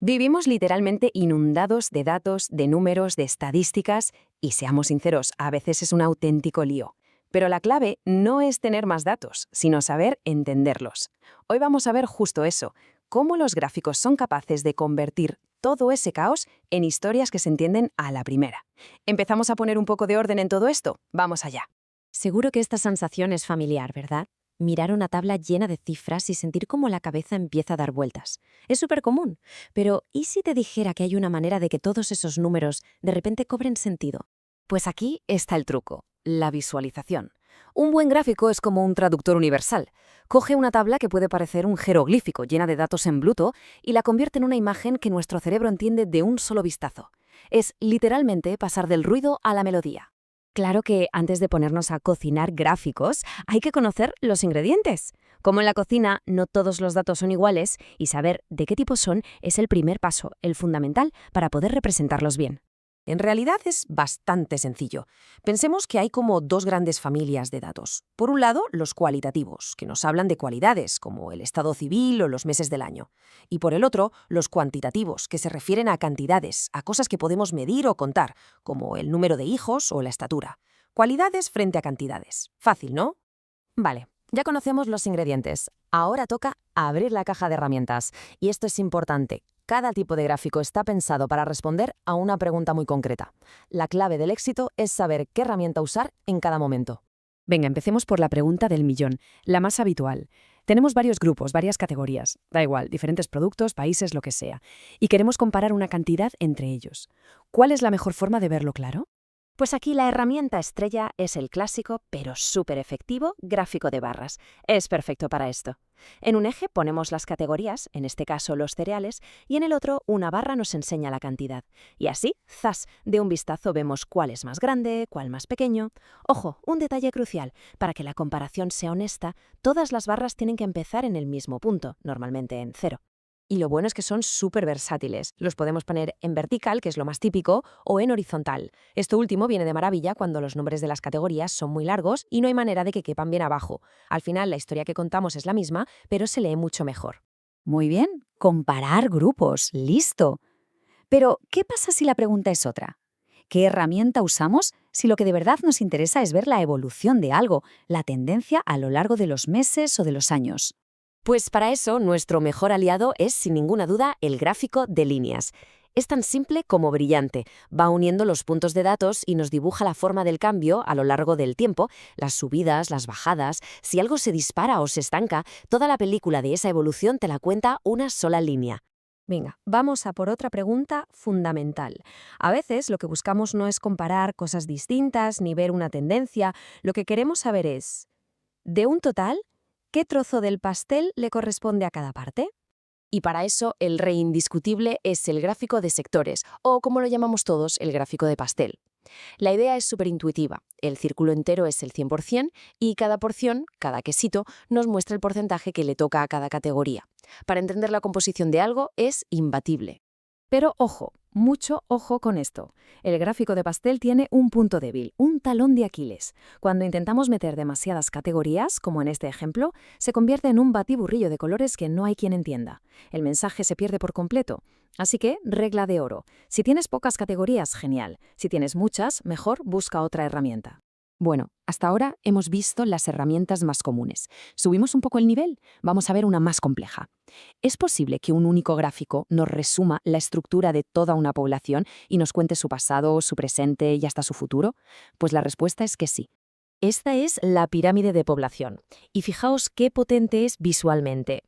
Vivimos literalmente inundados de datos, de números, de estadísticas y, seamos sinceros, a veces es un auténtico lío. Pero la clave no es tener más datos, sino saber entenderlos. Hoy vamos a ver justo eso, cómo los gráficos son capaces de convertir todo ese caos en historias que se entienden a la primera. ¿Empezamos a poner un poco de orden en todo esto? Vamos allá. Seguro que esta sensación es familiar, ¿verdad? Mirar una tabla llena de cifras y sentir cómo la cabeza empieza a dar vueltas. Es súper común, pero ¿y si te dijera que hay una manera de que todos esos números de repente cobren sentido? Pues aquí está el truco, la visualización. Un buen gráfico es como un traductor universal. Coge una tabla que puede parecer un jeroglífico llena de datos en bruto y la convierte en una imagen que nuestro cerebro entiende de un solo vistazo. Es literalmente pasar del ruido a la melodía. Claro que antes de ponernos a cocinar gráficos, hay que conocer los ingredientes. Como en la cocina, no todos los datos son iguales y saber de qué tipo son es el primer paso, el fundamental, para poder representarlos bien. En realidad es bastante sencillo. Pensemos que hay como dos grandes familias de datos. Por un lado, los cualitativos, que nos hablan de cualidades, como el estado civil o los meses del año. Y por el otro, los cuantitativos, que se refieren a cantidades, a cosas que podemos medir o contar, como el número de hijos o la estatura. Cualidades frente a cantidades. Fácil, ¿no? Vale, ya conocemos los ingredientes. Ahora toca abrir la caja de herramientas. Y esto es importante. Cada tipo de gráfico está pensado para responder a una pregunta muy concreta. La clave del éxito es saber qué herramienta usar en cada momento. Venga, empecemos por la pregunta del millón, la más habitual. Tenemos varios grupos, varias categorías, da igual, diferentes productos, países, lo que sea, y queremos comparar una cantidad entre ellos. ¿Cuál es la mejor forma de verlo claro? Pues aquí la herramienta estrella es el clásico, pero súper efectivo, gráfico de barras. Es perfecto para esto. En un eje ponemos las categorías, en este caso los cereales, y en el otro una barra nos enseña la cantidad. Y así, ¡zas!, de un vistazo vemos cuál es más grande, cuál más pequeño. Ojo, un detalle crucial. Para que la comparación sea honesta, todas las barras tienen que empezar en el mismo punto, normalmente en 0. Y lo bueno es que son súper versátiles. Los podemos poner en vertical, que es lo más típico, o en horizontal. Esto último viene de maravilla cuando los nombres de las categorías son muy largos y no hay manera de que quepan bien abajo. Al final, la historia que contamos es la misma, pero se lee mucho mejor. Muy bien, comparar grupos, listo. Pero, ¿qué pasa si la pregunta es otra? ¿Qué herramienta usamos si lo que de verdad nos interesa es ver la evolución de algo, la tendencia a lo largo de los meses o de los años? Pues para eso, nuestro mejor aliado es, sin ninguna duda, el gráfico de líneas. Es tan simple como brillante. Va uniendo los puntos de datos y nos dibuja la forma del cambio a lo largo del tiempo, las subidas, las bajadas. Si algo se dispara o se estanca, toda la película de esa evolución te la cuenta una sola línea. Venga, vamos a por otra pregunta fundamental. A veces lo que buscamos no es comparar cosas distintas ni ver una tendencia. Lo que queremos saber es, de un total, ¿qué trozo del pastel le corresponde a cada parte? Y para eso, el rey indiscutible es el gráfico de sectores, o como lo llamamos todos, el gráfico de pastel. La idea es súper intuitiva. El círculo entero es el 100% y cada porción, cada quesito, nos muestra el porcentaje que le toca a cada categoría. Para entender la composición de algo es imbatible. Pero ojo, mucho ojo con esto. El gráfico de pastel tiene un punto débil, un talón de Aquiles. Cuando intentamos meter demasiadas categorías, como en este ejemplo, se convierte en un batiburrillo de colores que no hay quien entienda. El mensaje se pierde por completo. Así que, regla de oro. Si tienes pocas categorías, genial. Si tienes muchas, mejor busca otra herramienta. Bueno, hasta ahora hemos visto las herramientas más comunes. ¿Subimos un poco el nivel? Vamos a ver una más compleja. ¿Es posible que un único gráfico nos resuma la estructura de toda una población y nos cuente su pasado, su presente y hasta su futuro? Pues la respuesta es que sí. Esta es la pirámide de población. Y fijaos qué potente es visualmente.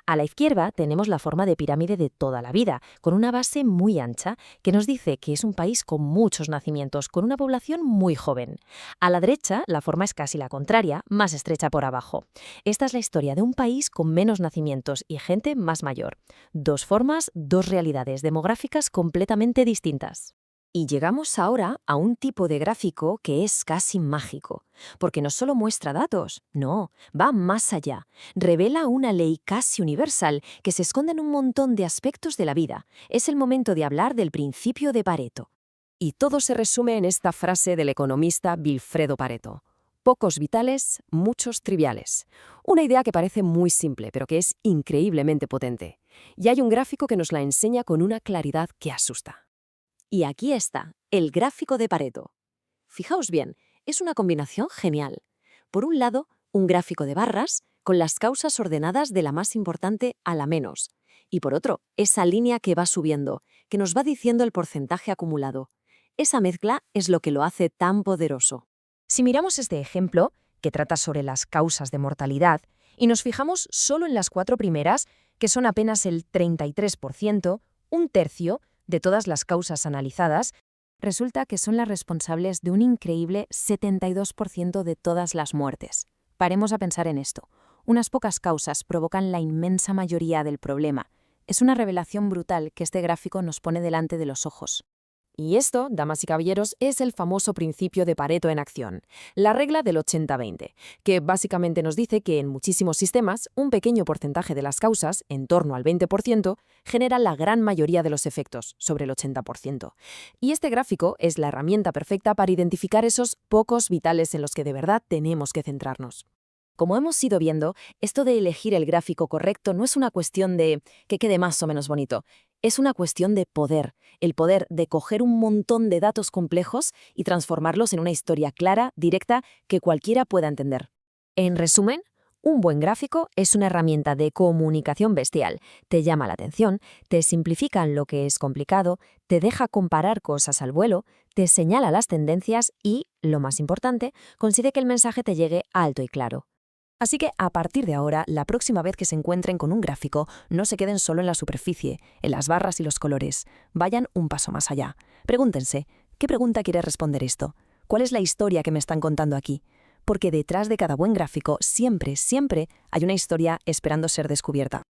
A la izquierda tenemos la forma de pirámide de toda la vida, con una base muy ancha que nos dice que es un país con muchos nacimientos, con una población muy joven. A la derecha, la forma es casi la contraria, más estrecha por abajo. Esta es la historia de un país con menos nacimientos y gente más mayor. Dos formas, dos realidades demográficas completamente distintas. Y llegamos ahora a un tipo de gráfico que es casi mágico, porque no solo muestra datos, no, va más allá. Revela una ley casi universal que se esconde en un montón de aspectos de la vida. Es el momento de hablar del principio de Pareto. Y todo se resume en esta frase del economista Vilfredo Pareto. Pocos vitales, muchos triviales. Una idea que parece muy simple, pero que es increíblemente potente. Y hay un gráfico que nos la enseña con una claridad que asusta. Y aquí está, el gráfico de Pareto. Fijaos bien, es una combinación genial. Por un lado, un gráfico de barras, con las causas ordenadas de la más importante a la menos. Y por otro, esa línea que va subiendo, que nos va diciendo el porcentaje acumulado. Esa mezcla es lo que lo hace tan poderoso. Si miramos este ejemplo, que trata sobre las causas de mortalidad, y nos fijamos solo en las 4 primeras, que son apenas el 33%, un tercio de todas las causas analizadas, resulta que son las responsables de un increíble 72% de todas las muertes. Paremos a pensar en esto. Unas pocas causas provocan la inmensa mayoría del problema. Es una revelación brutal que este gráfico nos pone delante de los ojos. Y esto, damas y caballeros, es el famoso principio de Pareto en acción, la regla del 80-20, que básicamente nos dice que en muchísimos sistemas un pequeño porcentaje de las causas, en torno al 20%, genera la gran mayoría de los efectos, sobre el 80%. Y este gráfico es la herramienta perfecta para identificar esos pocos vitales en los que de verdad tenemos que centrarnos. Como hemos ido viendo, esto de elegir el gráfico correcto no es una cuestión de que quede más o menos bonito. Es una cuestión de poder, el poder de coger un montón de datos complejos y transformarlos en una historia clara, directa, que cualquiera pueda entender. En resumen, un buen gráfico es una herramienta de comunicación bestial. Te llama la atención, te simplifica lo que es complicado, te deja comparar cosas al vuelo, te señala las tendencias y, lo más importante, consigue que el mensaje te llegue alto y claro. Así que, a partir de ahora, la próxima vez que se encuentren con un gráfico, no se queden solo en la superficie, en las barras y los colores. Vayan un paso más allá. Pregúntense, ¿qué pregunta quiere responder esto? ¿Cuál es la historia que me están contando aquí? Porque detrás de cada buen gráfico siempre, siempre hay una historia esperando ser descubierta.